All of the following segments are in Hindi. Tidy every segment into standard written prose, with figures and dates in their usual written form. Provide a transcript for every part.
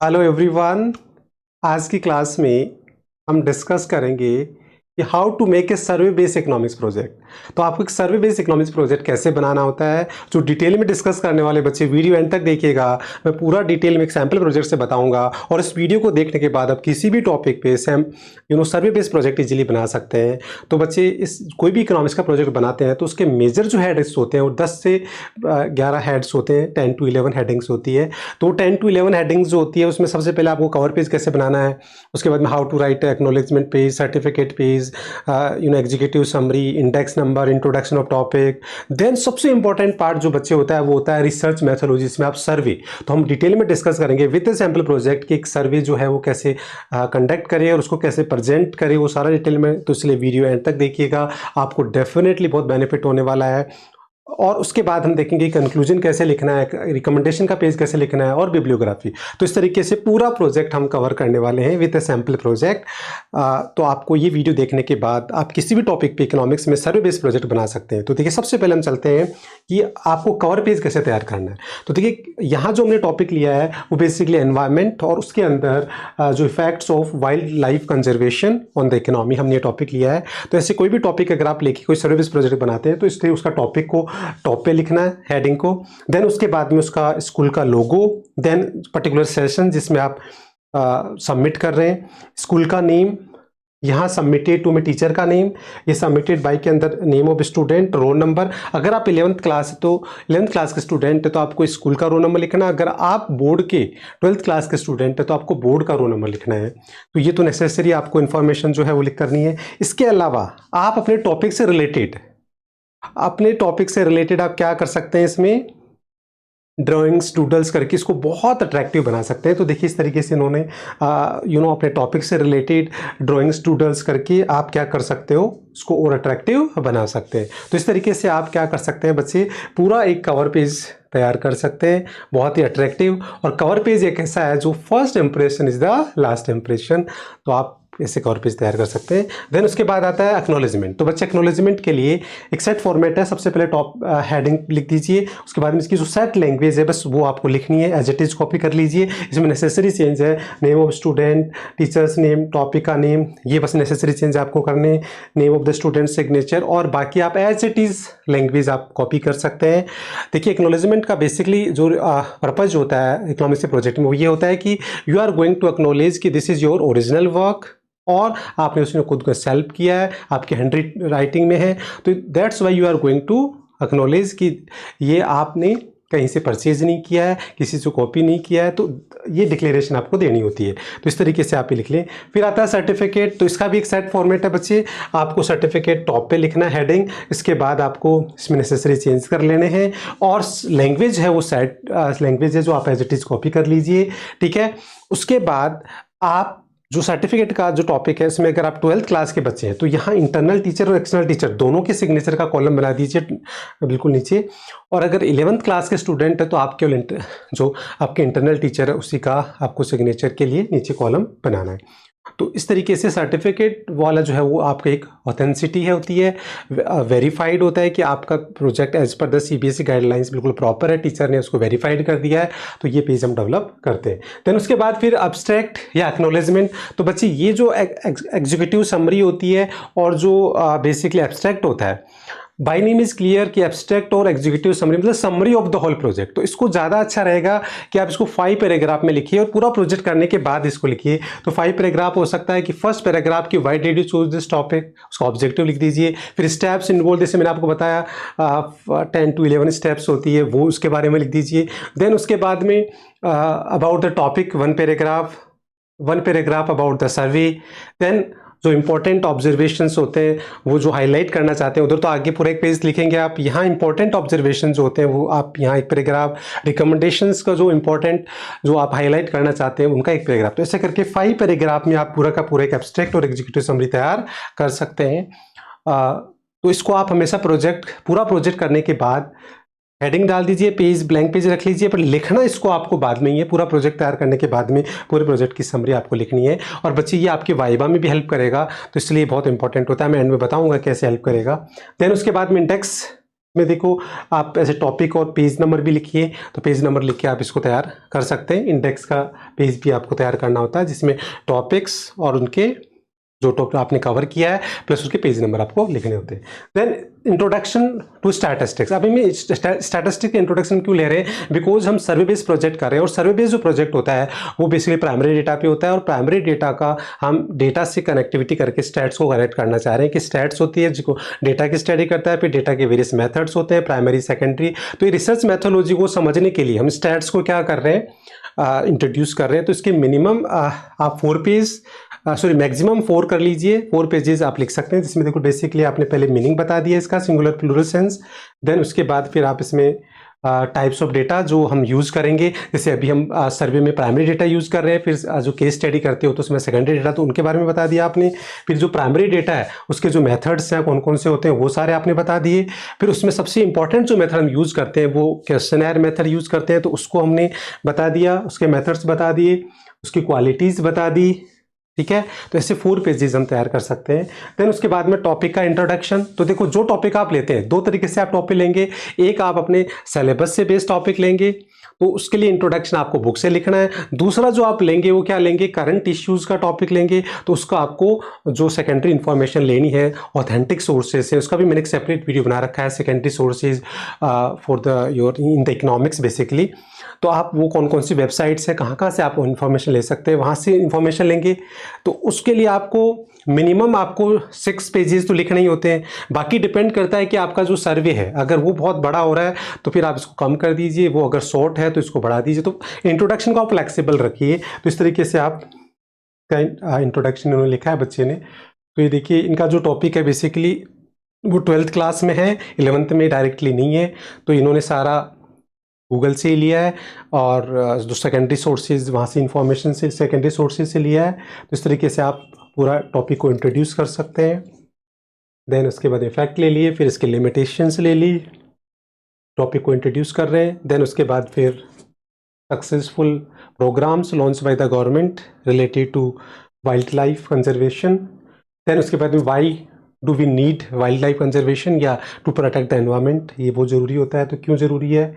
Hello everyone. आज की क्लास में हम डिस्कस करेंगे कि how to make a survey based economics project. तो आपको एक सर्वे बेस्ड इकोनॉमिक्स प्रोजेक्ट कैसे बनाना होता है, जो डिटेल में डिस्कस करने वाले बच्चे वीडियो एंड तक देखिएगा। मैं पूरा डिटेल में एक सैम्पल प्रोजेक्ट से बताऊंगा और इस वीडियो को देखने के बाद आप किसी भी टॉपिक पे सर्वे बेस्ड प्रोजेक्ट इजीली बना सकते हैं। तो बच्चे इस कोई भी इकोनॉमिक्स का प्रोजेक्ट बनाते हैं तो उसके मेजर जो हेड्स होते हैं वो 10 से 11 हेड्स होते हैं, 10 to 11 हेडिंग्स होती है। तो 10 to 11 हेडिंग्स जो होती है उसमें सबसे पहले आपको कवर पेज कैसे बनाना है, उसके बाद में how to write acknowledgement page, certificate page, executive summary, index number, introduction of topic. Then सबसे इंपॉर्टेंट पार्ट जो बच्चे होता है वो होता है रिसर्च मैथोलॉजी, जिसमें आप सर्वे। तो हम डिटेल में डिस्कस करेंगे विद सैम्पल प्रोजेक्ट कि एक सर्वे जो है वो कैसे कंडक्ट करें और उसको कैसे प्रेजेंट करें, वो सारा डिटेल में। तो इसलिए वीडियो एंड तक देखिएगा, आपको डेफिनेटली बहुत बेनिफिट होने वाला है। और उसके बाद हम देखेंगे कंक्लूजन कैसे लिखना है, रिकमेंडेशन का पेज कैसे लिखना है और बिब्लियोग्राफी। तो इस तरीके से पूरा प्रोजेक्ट हम कवर करने वाले हैं विद अ सैम्पल प्रोजेक्ट। तो आपको ये वीडियो देखने के बाद आप किसी भी टॉपिक पे इकोनॉमिक्स में सर्वे बेस्ड प्रोजेक्ट बना सकते हैं। तो देखिए, सबसे पहले हम चलते हैं कि आपको कवर पेज कैसे तैयार करना है। तो देखिए, यहाँ जो हमने टॉपिक लिया है वो बेसिकली एनवायरमेंट और उसके अंदर जो effects of wild life conservation on the economy, हमने ये टॉपिक लिया है। तो ऐसे कोई भी टॉपिक अगर आप लेके कोई सर्वे बेस्ड प्रोजेक्ट बनाते हैं तो इसलिए उसका टॉपिक को टॉप पे लिखना है, हेडिंग को। देन उसके बाद में उसका स्कूल का लोगो, देन पर्टिकुलर सेशन जिसमें आप सबमिट कर रहे हैं, स्कूल का नेम, यहाँ सबमिटेड टू में टीचर का नेम, ये सबमिटेड बाई के अंदर name of student, roll number. अगर आप 11th क्लास है तो 11th क्लास के स्टूडेंट है तो आपको स्कूल का रोल नंबर लिखना है। अगर आप बोर्ड के 12th क्लास के स्टूडेंट है तो आपको बोर्ड का रोल नंबर लिखना है। तो ये तो नेसेसरी आपको इन्फॉर्मेशन जो है वो लिख करनी है। इसके अलावा आप अपने टॉपिक से रिलेटेड आप क्या कर सकते हैं, इसमें ड्राइंग्स डूडल्स करके इसको बहुत अट्रैक्टिव बना सकते हैं। तो देखिए, इस तरीके से इन्होंने अपने टॉपिक से रिलेटेड ड्राइंग्स डूडल्स करके आप क्या कर सकते हो, उसको और अट्रैक्टिव बना सकते हैं। तो इस तरीके से आप क्या कर सकते हैं बच्चे, पूरा एक कवर पेज तैयार कर सकते हैं, बहुत ही अट्रैक्टिव। और कवर पेज एक ऐसा है जो first impression is the last impression. तो आप ऐसे कवर पेज तैयार कर सकते हैं। देन उसके बाद आता है एक्नॉलेजमेंट। तो बच्चे एक्नॉलेजमेंट के लिए एक सेट फॉर्मेट है। सबसे पहले टॉप हेडिंग लिख दीजिए, उसके बाद में इसकी जो सेट लैंग्वेज है बस वो आपको लिखनी है, एज इट इज कॉपी कर लीजिए। इसमें नेसेसरी चेंज है name of student, teachers name, topic का नेम, ये बस नेसेसरी चेंज आपको करने, name of the student, signature, और बाकी आप एज इट इज लैंग्वेज आप कॉपी कर सकते हैं। देखिए, एक्नॉलेजमेंट का बेसिकली जो पर्पज होता है इकोनॉमिक्स के प्रोजेक्ट में वो ये होता है कि you are going to acknowledge कि this is your original work और आपने उसमें खुद को सेल्फ किया है, आपकी हैंड राइटिंग में है। तो that's why you are going to acknowledge कि ये आपने कहीं से परचेज नहीं किया है, किसी से कॉपी नहीं किया है। तो ये डिक्लेरेशन आपको देनी होती है। तो इस तरीके से आप ये लिख लें। फिर आता है सर्टिफिकेट। तो इसका भी एक सेट फॉर्मेट है बच्चे। आपको सर्टिफिकेट टॉप पे लिखना है हेडिंग, इसके बाद आपको इसमें नेसेसरी चेंज कर लेने हैं और लैंग्वेज है वो सेट लैंग्वेज है जो आप एज इट इज कॉपी कर लीजिए, ठीक है। उसके बाद आप जो सर्टिफिकेट का जो टॉपिक है इसमें अगर आप 12th क्लास के बच्चे हैं तो यहाँ इंटरनल टीचर और एक्सटर्नल टीचर दोनों के सिग्नेचर का कॉलम बना दीजिए बिल्कुल नीचे। और अगर 11th क्लास के स्टूडेंट है तो आपके जो आपके इंटरनल टीचर है उसी का आपको सिग्नेचर के लिए नीचे कॉलम बनाना है। तो इस तरीके से सर्टिफिकेट वाला जो है वो आपका एक ऑथेंसिटी है होती है, वेरीफाइड होता है कि आपका project as per the CBSE guidelines बिल्कुल प्रॉपर है, टीचर ने उसको वेरीफाइड कर दिया है। तो ये पेज हम डेवलप करते हैं। देन उसके बाद फिर अब्स्ट्रैक्ट या एक्नॉलेजमेंट। तो बच्चे ये जो एग्जीक्यूटिव समरी होती है और जो बेसिकली एब्स्ट्रैक्ट होता है, बाय नेम इज क्लियर कि एब्स्ट्रैक्ट और एग्जीक्यूटिव समरी मतलब summary of the whole project. तो इसको ज़्यादा अच्छा रहेगा कि आप इसको 5 पैराग्राफ में लिखिए और पूरा प्रोजेक्ट करने के बाद इसको लिखिए। तो 5 पैराग्राफ हो सकता है कि फर्स्ट पैराग्राफ की why did you choose this topic, उसका ऑब्जेक्टिव लिख दीजिए। फिर स्टेप्स इन्वॉल्व, जैसे मैंने आपको बताया 10 to 11 स्टेप्स होती है, वो उसके बारे में लिख दीजिए। देन उसके बाद में about the topic 1 paragraph about the survey. Then जो इंपॉर्टेंट ऑब्जर्वेशंस होते हैं वो जो हाईलाइट करना चाहते हैं उधर तो आगे पूरा एक पेज लिखेंगे आप। यहाँ इंपॉर्टेंट ऑब्जर्वेशन जो होते हैं वो आप यहाँ एक पैराग्राफ, रिकमेंडेशंस का जो इंपॉर्टेंट जो आप हाईलाइट करना चाहते हैं उनका एक पैराग्राफ। तो ऐसे करके 5 पैराग्राफ में आप पूरा का पूरा एक एब्स्ट्रैक्ट और एग्जीक्यूटिव समरी तैयार कर सकते हैं। तो इसको आप हमेशा पूरा प्रोजेक्ट करने के बाद हेडिंग डाल दीजिए, पेज ब्लैंक पेज रख लीजिए, पर लिखना इसको आपको बाद में ही है। पूरा प्रोजेक्ट तैयार करने के बाद में पूरे प्रोजेक्ट की समरी आपको लिखनी है। और बच्चे ये आपके वाइवा में भी हेल्प करेगा, तो इसलिए बहुत इंपॉर्टेंट होता है। मैं एंड में बताऊंगा कैसे हेल्प करेगा। देन उसके बाद में इंडेक्स में देखो आप ऐसे टॉपिक और पेज नंबर भी लिखिए, तो पेज नंबर लिख के आप इसको तैयार कर सकते हैं। इंडेक्स का पेज भी आपको तैयार करना होता है जिसमें टॉपिक्स और उनके जो टॉपिक आपने कवर किया है प्लस उसके पेज नंबर आपको लिखने होते हैं। Then introduction to statistics. अभी मैं स्टैटिस्टिक्स के इंट्रोडक्शन क्यों ले रहे हैं, बिकॉज हम सर्वे बेस्ड प्रोजेक्ट कर रहे हैं और सर्वे बेस्ड जो प्रोजेक्ट होता है वो बेसिकली प्राइमरी डेटा पे होता है और प्राइमरी डेटा का हम डेटा से कनेक्टिविटी करके स्टैट्स को कनेक्ट करना चाह रहे हैं कि स्टैट्स होती है जिसको डेटा की स्टडी करता है, फिर डेटा के वेरियस मेथड्स होते हैं प्राइमरी सेकेंडरी। तो ये रिसर्च मैथोलॉजी को समझने के लिए हम स्टैट्स को क्या कर रहे हैं, इंट्रोड्यूस कर रहे हैं। तो इसके मिनिमम आप 4 पेज मैक्सिमम 4 कर लीजिए, 4 पेजेस आप लिख सकते हैं जिसमें देखो बेसिकली आपने पहले मीनिंग बता दिया इसका सिंगुलर प्लूरल सेंस। देन उसके बाद फिर आप इसमें टाइप्स ऑफ डेटा जो हम यूज़ करेंगे, जैसे अभी हम सर्वे में प्राइमरी डेटा यूज़ कर रहे हैं, फिर जो केस स्टडी करते हो तो उसमें सेकेंडरी डेटा, तो उनके बारे में बता दिया आपने। फिर जो प्राइमरी डेटा है उसके जो मेथड्स हैं कौन कौन से होते हैं वो सारे आपने बता दिए। फिर उसमें सबसे इंपॉर्टेंट जो मेथड हम यूज़ करते हैं वो क्वेश्चनर मेथड यूज़ करते हैं, तो उसको हमने बता दिया, उसके मेथड्स बता दिए, उसकी क्वालिटीज़ बता दी। ठीक है, तो ऐसे 4 पेजेस हम तैयार कर सकते हैं। देन उसके बाद में टॉपिक का इंट्रोडक्शन। तो देखो जो टॉपिक आप लेते हैं 2 तरीके से आप टॉपिक लेंगे, एक आप अपने सिलेबस से बेस्ड टॉपिक लेंगे तो उसके लिए इंट्रोडक्शन आपको बुक से लिखना है। दूसरा जो आप लेंगे वो क्या लेंगे, करंट इश्यूज़ का टॉपिक लेंगे, तो उसका आपको जो सेकेंडरी इंफॉर्मेशन लेनी है ऑथेंटिक सोर्सेज से, उसका भी मैंने एक सेपरेट वीडियो बना रखा है, secondary sources for the your in the economics basically. तो आप वो कौन कौन सी वेबसाइट्स है, कहाँ कहाँ से आप इन्फॉर्मेशन ले सकते हैं, वहाँ से इन्फॉर्मेशन लेंगे। तो उसके लिए आपको मिनिमम आपको 6 पेजेस तो लिखने ही होते हैं। बाकी डिपेंड करता है कि आपका जो सर्वे है अगर वो बहुत बड़ा हो रहा है तो फिर आप इसको कम कर दीजिए, वो अगर शॉर्ट है तो इसको बढ़ा दीजिए। तो इंट्रोडक्शन को आप फ्लेक्सिबल रखिए। तो इस तरीके से आप का इंट्रोडक्शन इन्होंने लिखा है बच्चे ने। तो ये देखिए इनका जो टॉपिक है बेसिकली वो 12th क्लास में है, 11th में डायरेक्टली नहीं है। तो इन्होंने सारा गूगल से ही लिया है और जो सेकेंडरी सोर्सेज वहाँ से इंफॉर्मेशन से सेकेंडरी सोर्सेज से लिया है। तो इस तरीके से आप पूरा टॉपिक को इंट्रोड्यूस कर सकते हैं। देन उसके बाद इफेक्ट ले लिए, फिर इसके लिमिटेशंस ले ली, टॉपिक को इंट्रोड्यूस कर रहे हैं। देन उसके बाद फिर successful programs launch by the government related to wildlife conservation. Then उसके बाद में why do we need wildlife conservation या टू प्रोटेक्ट द एनवायरमेंट, ये बहुत ज़रूरी होता है, तो क्यों ज़रूरी है।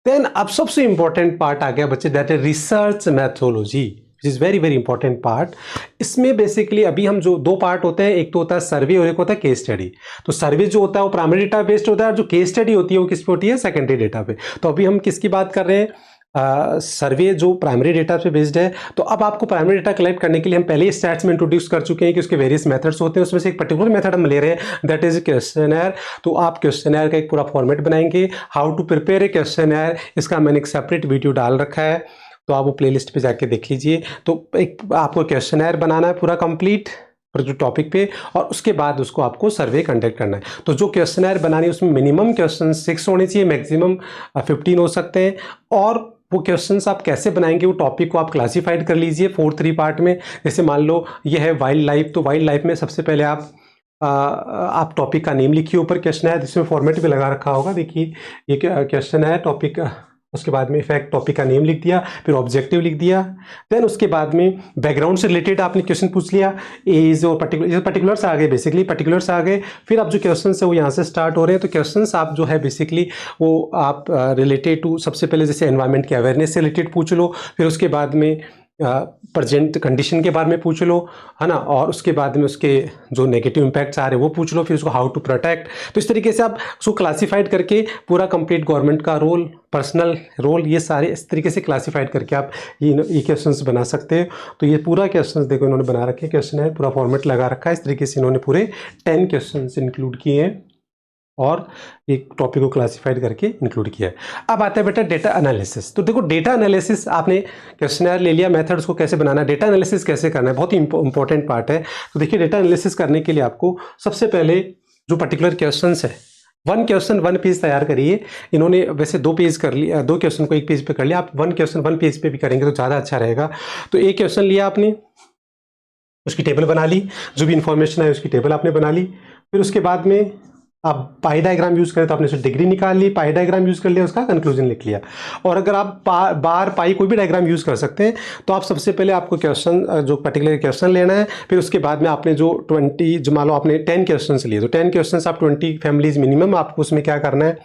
देन अब सबसे इंपॉर्टेंट पार्ट आ गया बच्चे, that is research methodology, which is very very important part. इसमें बेसिकली अभी हम जो 2 पार्ट होते हैं, एक तो होता है सर्वे और एक होता है केस स्टडी। तो सर्वे जो होता है वो प्राइमरी डेटा बेस्ड होता है और जो केस स्टडी होती है वो किस पे होती है, सेकेंडरी डेटा पे। तो अभी हम किसकी बात कर रहे हैं, सर्वे जो प्राइमरी डेटा पे बेस्ड है। तो अब आपको प्राइमरी डेटा कलेक्ट करने के लिए हम पहले ही स्टैट्स में इंट्रोड्यूस कर चुके हैं कि उसके वेरियस मेथड्स होते हैं, उसमें से एक पर्टिकुलर मेथड हम ले रहे हैं दैट इज क्वेश्चनर। तो आप क्वेश्चनर का एक पूरा फॉर्मेट बनाएंगे, how to prepare a questionnaire, इसका मैंने एक सेपरेट वीडियो डाल रखा है, तो आप वो प्लेलिस्ट पे जाके देख लीजिए। तो एक आपको क्वेश्चनर बनाना है पूरा कंप्लीट जो टॉपिक पे, और उसके बाद उसको आपको सर्वे कंडक्ट करना है। तो जो क्वेश्चनर बनानी है उसमें मिनिमम क्वेश्चन 6 होने चाहिए, मैक्सिमम 15 हो सकते हैं। और वो क्वेश्चंस आप कैसे बनाएंगे, वो टॉपिक को आप क्लासिफाइड कर लीजिए 4-3 पार्ट में। जैसे मान लो ये है वाइल्ड लाइफ, तो वाइल्ड लाइफ में सबसे पहले आप टॉपिक का नेम लिखिए, ऊपर क्वेश्चन है जिसमें फॉर्मेट भी लगा रखा होगा, देखिए ये क्वेश्चन है टॉपिक, उसके बाद में इफेक्ट टॉपिक का नेम लिख दिया, फिर ऑब्जेक्टिव लिख दिया। देन उसके बाद में बैकग्राउंड से रिलेटेड आपने क्वेश्चन पूछ लिया, एज और पर्टिकुलर्स आ गए, बेसिकली पर्टिकुलर्स आ गए। फिर अब जो क्वेश्चन है वो यहाँ से स्टार्ट हो रहे हैं। तो क्वेश्चन आप जो है बेसिकली वो आप रिलेटेड टू सबसे पहले जैसे एनवायरनमेंट के अवेयरनेस से रिलेटेड पूछ लो, फिर उसके बाद में प्रेजेंट कंडीशन के बारे में पूछ लो, है ना, और उसके बाद में उसके जो नेगेटिव इम्पैक्ट्स आ रहे हैं वो पूछ लो, फिर उसको हाउ टू प्रोटेक्ट। तो इस तरीके से आप उसको क्लासिफाइड करके पूरा कंप्लीट गवर्नमेंट का रोल, पर्सनल रोल, ये सारे इस तरीके से क्लासिफाइड करके आप ये क्वेश्चंस बना सकते हैं। तो ये पूरा क्वेश्चंस देखो इन्होंने बना रखे, क्वेश्चन है पूरा फॉर्मेट लगा रखा है, इस तरीके से इन्होंने पूरे 10 क्वेश्चंस इंक्लूड किए हैं और एक टॉपिक को क्लासिफाइड करके इंक्लूड किया है। अब आता है बेटा डेटा एनालिसिस। तो देखो डेटा एनालिसिस, आपने क्वेश्चनर ले लिया, मेथड्स को कैसे बनाना है, डेटा एनालिसिस कैसे करना है, बहुत ही इंपॉर्टेंट पार्ट है। तो देखिए डेटा एनालिसिस करने के लिए आपको सबसे पहले जो पर्टिकुलर क्वेश्चंस है, 1 क्वेश्चन 1 पेज तैयार करिए। इन्होंने वैसे 2 पेज कर लिया, 2 क्वेश्चन को 1 पेज पे कर लिया, आप 1 क्वेश्चन 1 पेज पे भी करेंगे तो ज़्यादा अच्छा रहेगा। तो एक क्वेश्चन लिया आपने, उसकी टेबल बना ली, जो भी इंफॉर्मेशन है उसकी टेबल आपने बना ली। फिर उसके बाद में आप पाई डायग्राम यूज़ करें तो आपने उससे डिग्री निकाल ली, पाई डायग्राम यूज़ कर लिया, उसका कंक्लूजन लिख लिया। और अगर आप बार पाई कोई भी डायग्राम यूज़ कर सकते हैं, तो आप सबसे पहले आपको क्वेश्चन जो पर्टिकुलर क्वेश्चन लेना है, फिर उसके बाद में आपने जो 20 जो मान लो आपने 10 क्वेश्चन लिए, तो 10 क्वेश्चन आप 20 फैमिलीज मिनिमम आपको उसमें क्या करना है,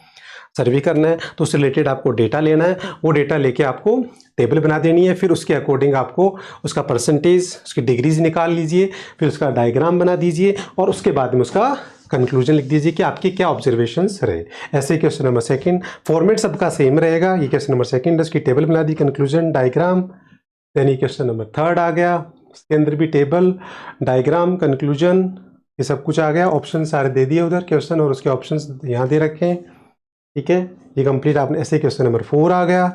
सर्वे करना है। तो उससे रिलेटेड आपको डेटा लेना है, वो डेटा लेके आपको टेबल बना देनी है, फिर उसके अकॉर्डिंग आपको उसका परसेंटेज, उसकी डिग्रीज निकाल लीजिए, फिर उसका डायग्राम बना दीजिए और उसके बाद में उसका कंक्लूजन लिख दीजिए कि आपके क्या ऑब्जर्वेशंस रहे। ऐसे क्वेश्चन नंबर सेकंड, फॉर्मेट सबका सेम रहेगा। ये क्वेश्चन नंबर सेकंड, उसकी टेबल बना दी, कंक्लूजन, डायग्राम। देन ये क्वेश्चन नंबर थर्ड आ गया, इसके अंदर भी टेबल, डायग्राम, कंक्लूजन, ये सब कुछ आ गया। ऑप्शन सारे दे दिए उधर क्वेश्चन और उसके ऑप्शंस यहाँ दे रखे हैं, ठीक है। ये कंप्लीट आपने, ऐसे क्वेश्चन नंबर 4 आ गया,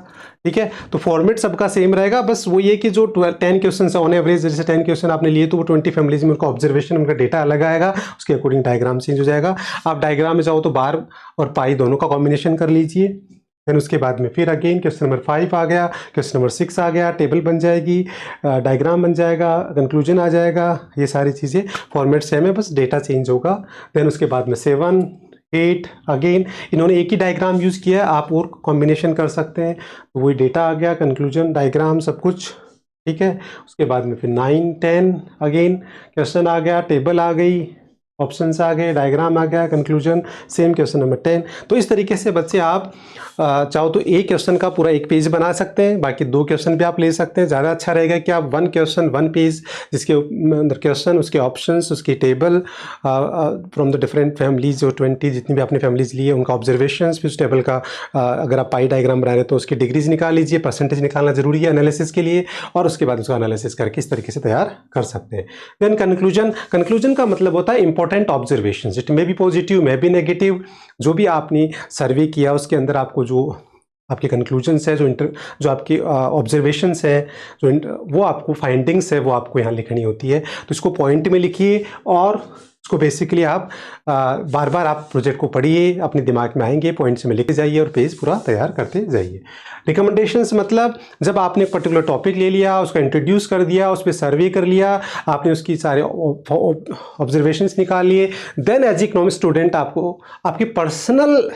ठीक है। तो फॉर्मेट सबका सेम रहेगा, बस वो ये कि जो 10 क्वेश्चन ऑन एवरेज, जैसे 10 क्वेश्चन आपने लिए तो वो 20 फैमिलीज में उनका ऑब्जर्वेशन, उनका डेटा अलग आएगा, उसके अकॉर्डिंग डायग्राम चेंज हो जाएगा। आप डायग्राम में जाओ तो बार और पाई दोनों का कॉम्बिनेशन कर लीजिए। देन उसके बाद में फिर अगेन क्वेश्चन नंबर 5 आ गया, क्वेश्चन नंबर 6 आ गया, टेबल बन जाएगी, डायग्राम बन जाएगा, कंक्लूजन आ जाएगा। ये सारी चीज़ें फॉर्मेट सेम है, बस डेटा चेंज होगा। देन उसके बाद में 7, 8 अगेन इन्होंने एक ही डायग्राम यूज़ किया है, आप और कॉम्बिनेशन कर सकते हैं। तो वही डेटा आ गया, कंक्लूजन, डायग्राम, सब कुछ, ठीक है। उसके बाद में फिर 9, 10 अगेन क्वेश्चन आ गया, टेबल आ गई, ऑप्शंस आ गए, डायग्राम आ गया, कंक्लूजन, सेम क्वेश्चन नंबर 10। तो इस तरीके से बच्चे आप चाहो तो एक क्वेश्चन का पूरा एक पेज बना सकते हैं, बाकी 2 क्वेश्चन भी आप ले सकते हैं। ज़्यादा अच्छा रहेगा कि आप 1 क्वेश्चन 1 पेज, जिसके अंदर क्वेश्चन, उसके ऑप्शंस, उसकी table from the different families, जो 20 जितनी भी आपने फैमिलीज ली है उनका ऑब्जर्वेशन, फिर उस टेबल का अगर आप पाई डायग्राम बना रहे हैं तो उसकी डिग्रीज निकाल लीजिए, परसेंटेज निकालना जरूरी है एनालिसिस के लिए, और उसके बाद उसका एनालिसिस करके इस तरीके से तैयार कर सकते हैं। देन कंक्लूजन, कंक्लूजन का मतलब होता है important observations, it may be positive, may be negative. जो भी आपने सर्वे किया उसके अंदर आपको जो आपके कंक्लूजन्स है, जो आपकी ऑब्जर्वेशंस है, वो आपको फाइंडिंग्स है, वो आपको यहाँ लिखनी होती है। तो इसको पॉइंट में लिखिए और इसको बेसिकली आप बार बार आप प्रोजेक्ट को पढ़िए, अपने दिमाग में आएंगे, पॉइंट्स में लिखे जाइए और पेज पूरा तैयार करते जाइए। रिकमेंडेशंस मतलब जब आपने पर्टिकुलर टॉपिक ले लिया, उसको इंट्रोड्यूस कर दिया, उस पर सर्वे कर लिया, आपने उसकी सारे ऑब्जर्वेशंस निकाल लिए, देन एज इकोनॉमिक स्टूडेंट आपको आपकी पर्सनल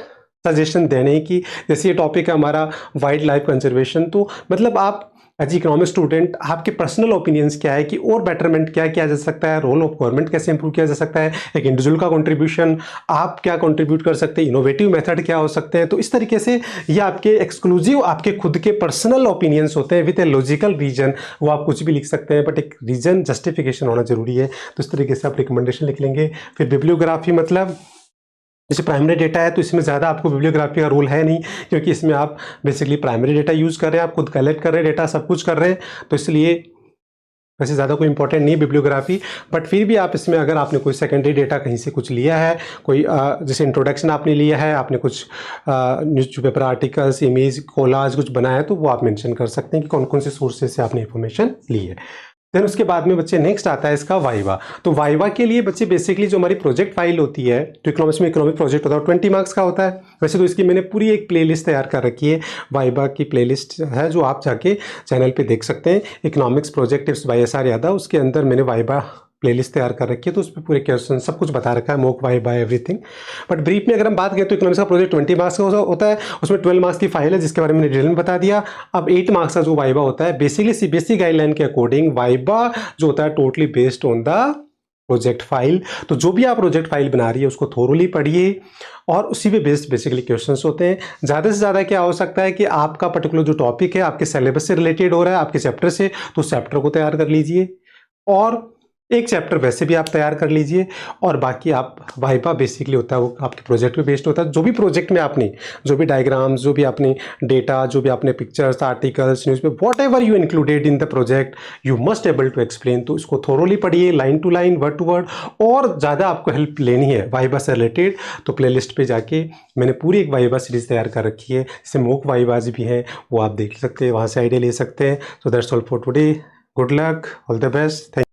सजेशन देने की, जैसे ये टॉपिक है हमारा वाइल्ड लाइफ कंजर्वेशन, तो मतलब आप एज इकोनॉमिक स्टूडेंट आपके पर्सनल ओपिनियंस क्या है कि और बेटरमेंट क्या किया जा सकता है, रोल ऑफ गवर्नमेंट कैसे इंप्रूव किया जा सकता है, एक इंडिविजुअल का कंट्रीब्यूशन, आप क्या कंट्रीब्यूट कर सकते हैं, इनोवेटिव मेथड क्या हो सकते हैं। तो इस तरीके से ये आपके एक्सक्लूसिव आपके खुद के पर्सनल ओपिनियंस होते हैं विद ए लॉजिकल रीजन। वो आप कुछ भी लिख सकते हैं, बट एक रीजन जस्टिफिकेशन होना जरूरी है। तो इस तरीके से आप रिकमेंडेशन लिख लेंगे। फिर बिब्लियोग्राफी मतलब जैसे प्राइमरी डेटा है तो इसमें ज़्यादा आपको बिब्लियोग्राफी का रोल है नहीं, क्योंकि इसमें आप बेसिकली प्राइमरी डेटा यूज़ कर रहे हैं, आप खुद कलेक्ट कर रहे हैं डेटा, सब कुछ कर रहे हैं, तो इसलिए वैसे ज़्यादा कोई इंपॉर्टेंट नहीं बिब्लियोग्राफी। बट फिर भी आप इसमें अगर आपने कोई सेकेंडरी डेटा कहीं से कुछ लिया है, कोई जैसे इंट्रोडक्शन आपने लिया है, आपने कुछ न्यूज़पेपर आर्टिकल्स, इमेज, कोलाज कुछ बनाया है, तो वो आप मेंशन कर सकते हैं कि कौन कौन से सोर्सेज से आपने इन्फॉर्मेशन ली है। देन उसके बाद में बच्चे नेक्स्ट आता है इसका वाइवा। तो वाइवा के लिए बच्चे बेसिकली जो हमारी प्रोजेक्ट फाइल होती है, तो इकोनॉमिक्स में इकोनॉमिक प्रोजेक्ट होता है, 20 मार्क्स का होता है। वैसे तो इसकी मैंने पूरी एक प्लेलिस्ट तैयार कर रखी है, वाइवा की प्लेलिस्ट है जो आप जाके चैनल पे देख सकते हैं, economics project tips by S R Yadav, उसके अंदर मैंने वाइवा प्लेलिस्ट तैयार कर रखी है, तो उस पर पूरे क्वेश्चन सब कुछ बता रखा है, mock viva everything. But brief में अगर हम बात करें तो इकोनॉमिक्स का प्रोजेक्ट 20 मार्क्स का होता है, उसमें 12 मार्क्स की फाइल है जिसके बारे में मैंने डिटेल में बता दिया। अब 8 मार्क्स का जो वाइवा होता है, बेसिकली सीबीएसई गाइडलाइन के अकॉर्डिंग वाइवा जो होता है totally based on the project file. तो जो भी आप प्रोजेक्ट फाइल बना रही है उसको थोरोली पढ़िए और उसी पे बेस्ड बेसिकली क्वेश्चंस होते हैं। ज़्यादा से ज़्यादा क्या हो सकता है कि आपका पर्टिकुलर जो टॉपिक है आपके सिलेबस से रिलेटेड हो रहा है, आपके चैप्टर से, तो चैप्टर को तैयार कर लीजिए और एक चैप्टर वैसे भी आप तैयार कर लीजिए, और बाकी आप वाइवा बेसिकली होता है वो आपके प्रोजेक्ट पे बेस्ड होता है। जो भी प्रोजेक्ट में आपने जो भी डायग्राम्स, जो भी आपने डेटा, जो भी आपने pictures, articles, newspaper, whatever you included in the project, you must able to explain. तो इसको थोरोली पढ़िए, line to line, word to word, और ज़्यादा आपको हेल्प लेनी है वाइवा से रिलेटेड तो प्ले लिस्ट पर जाके मैंने पूरी एक वाइवा सीरीज़ तैयार कर रखी है, जिसमें मॉक वाइवाज भी हैं, वो आप देख सकते हैं, वहाँ से आइडिया ले सकते हैं। So that's all for today, good luck, all the best, thank